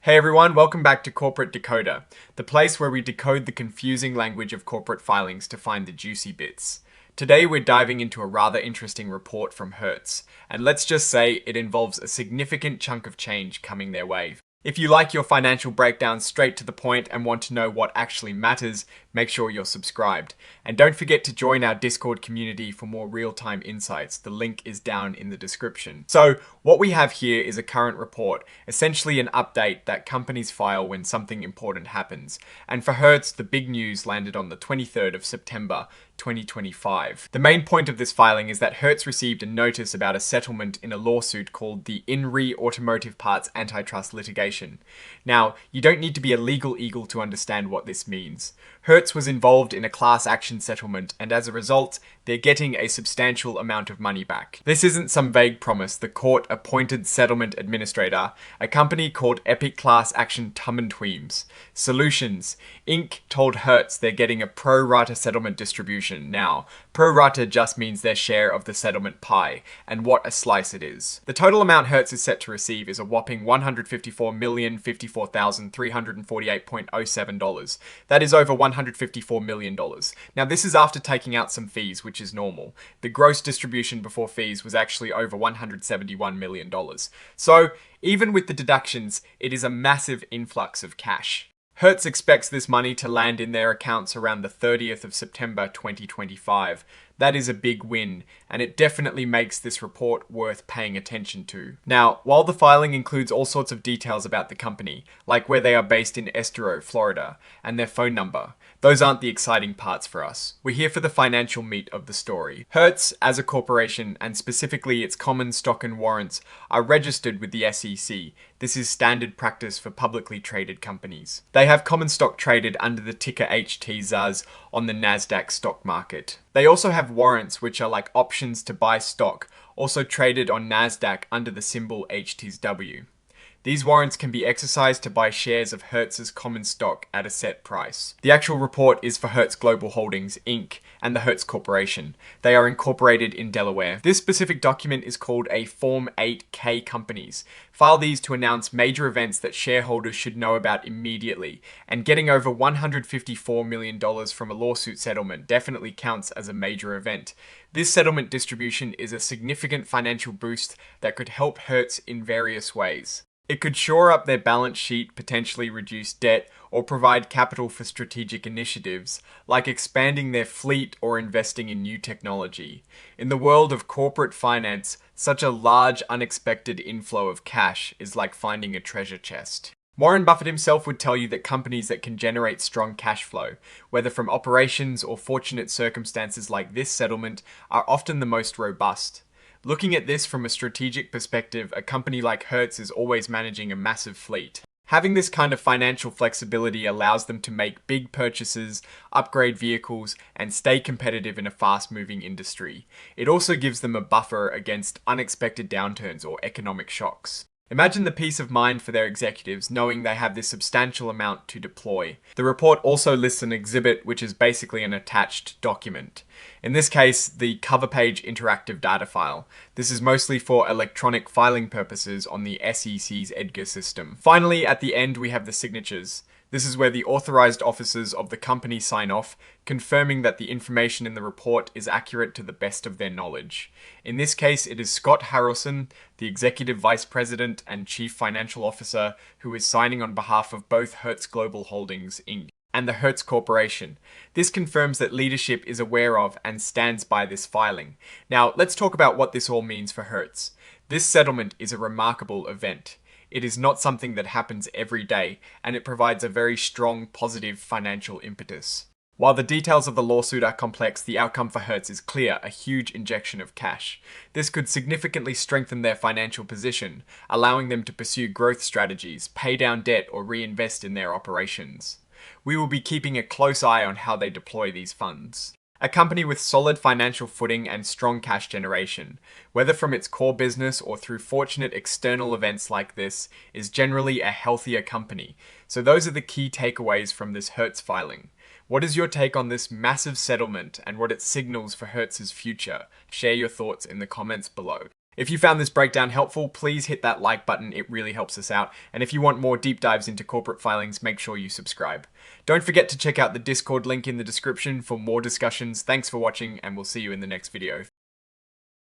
Hey everyone, welcome back to Corporate Decoder, the place where we decode the confusing language of corporate filings to find the juicy bits. Today we're diving into a rather interesting report from Hertz, and let's just say it involves a significant chunk of change coming their way. If you like your financial breakdowns straight to the point and want to know what actually matters, make sure you're subscribed. And don't forget to join our Discord community for more real-time insights. The link is down in the description. So, what we have here is a current report, essentially an update that companies file when something important happens. And for Hertz, the big news landed on the 23rd of September, 2025. The main point of this filing is that Hertz received a notice about a settlement in a lawsuit called the In Re Automotive Parts Antitrust Litigation. Now, you don't need to be a legal eagle to understand what this means. Hertz was involved in a class action settlement, and as a result, they're getting a substantial amount of money back. This isn't some vague promise. The court-appointed settlement administrator, a company called Epic Class Action Tummantweems Solutions, Inc. told Hertz they're getting a pro-rata settlement distribution. Now, pro-rata just means their share of the settlement pie, and what a slice it is. The total amount Hertz is set to receive is a whopping $154,054,348.07. That is over $154 million. Now, this is after taking out some fees, which is normal. The gross distribution before fees was actually over $171 million. So, even with the deductions, it is a massive influx of cash. Hertz expects this money to land in their accounts around the 30th of September 2025. That is a big win, and it definitely makes this report worth paying attention to. Now, while the filing includes all sorts of details about the company, like where they are based in Estero, Florida, and their phone number, those aren't the exciting parts for us. We're here for the financial meat of the story. Hertz, as a corporation, and specifically its common stock and warrants, are registered with the SEC. This is standard practice for publicly traded companies. They have common stock traded under the ticker HTZAZ on the Nasdaq stock market. They also have warrants, which are like options to buy stock, also traded on Nasdaq under the symbol HTZW. These warrants can be exercised to buy shares of Hertz's common stock at a set price. The actual report is for Hertz Global Holdings, Inc. and the Hertz Corporation. They are incorporated in Delaware. This specific document is called a Form 8-K Companies. File these to announce major events that shareholders should know about immediately, and getting over $154 million from a lawsuit settlement definitely counts as a major event. This settlement distribution is a significant financial boost that could help Hertz in various ways. It could shore up their balance sheet, potentially reduce debt, or provide capital for strategic initiatives, like expanding their fleet or investing in new technology. In the world of corporate finance, such a large, unexpected inflow of cash is like finding a treasure chest. Warren Buffett himself would tell you that companies that can generate strong cash flow, whether from operations or fortunate circumstances like this settlement, are often the most robust. Looking at this from a strategic perspective, a company like Hertz is always managing a massive fleet. Having this kind of financial flexibility allows them to make big purchases, upgrade vehicles, and stay competitive in a fast-moving industry. It also gives them a buffer against unexpected downturns or economic shocks. Imagine the peace of mind for their executives knowing they have this substantial amount to deploy. The report also lists an exhibit, which is basically an attached document. In this case, the cover page interactive data file. This is mostly for electronic filing purposes on the SEC's EDGAR system. Finally, at the end, we have the signatures. This is where the authorized officers of the company sign off, confirming that the information in the report is accurate to the best of their knowledge. In this case, it is Scott Harrelson, the Executive Vice President and Chief Financial Officer, who is signing on behalf of both Hertz Global Holdings, Inc. and the Hertz Corporation. This confirms that leadership is aware of and stands by this filing. Now, let's talk about what this all means for Hertz. This settlement is a remarkable event. It is not something that happens every day, and it provides a very strong, positive financial impetus. While the details of the lawsuit are complex, the outcome for Hertz is clear, a huge injection of cash. This could significantly strengthen their financial position, allowing them to pursue growth strategies, pay down debt, or reinvest in their operations. We will be keeping a close eye on how they deploy these funds. A company with solid financial footing and strong cash generation, whether from its core business or through fortunate external events like this, is generally a healthier company. So those are the key takeaways from this Hertz filing. What is your take on this massive settlement and what it signals for Hertz's future? Share your thoughts in the comments below. If you found this breakdown helpful, please hit that like button, it really helps us out. And if you want more deep dives into corporate filings, make sure you subscribe. Don't forget to check out the Discord link in the description for more discussions. Thanks for watching, and we'll see you in the next video.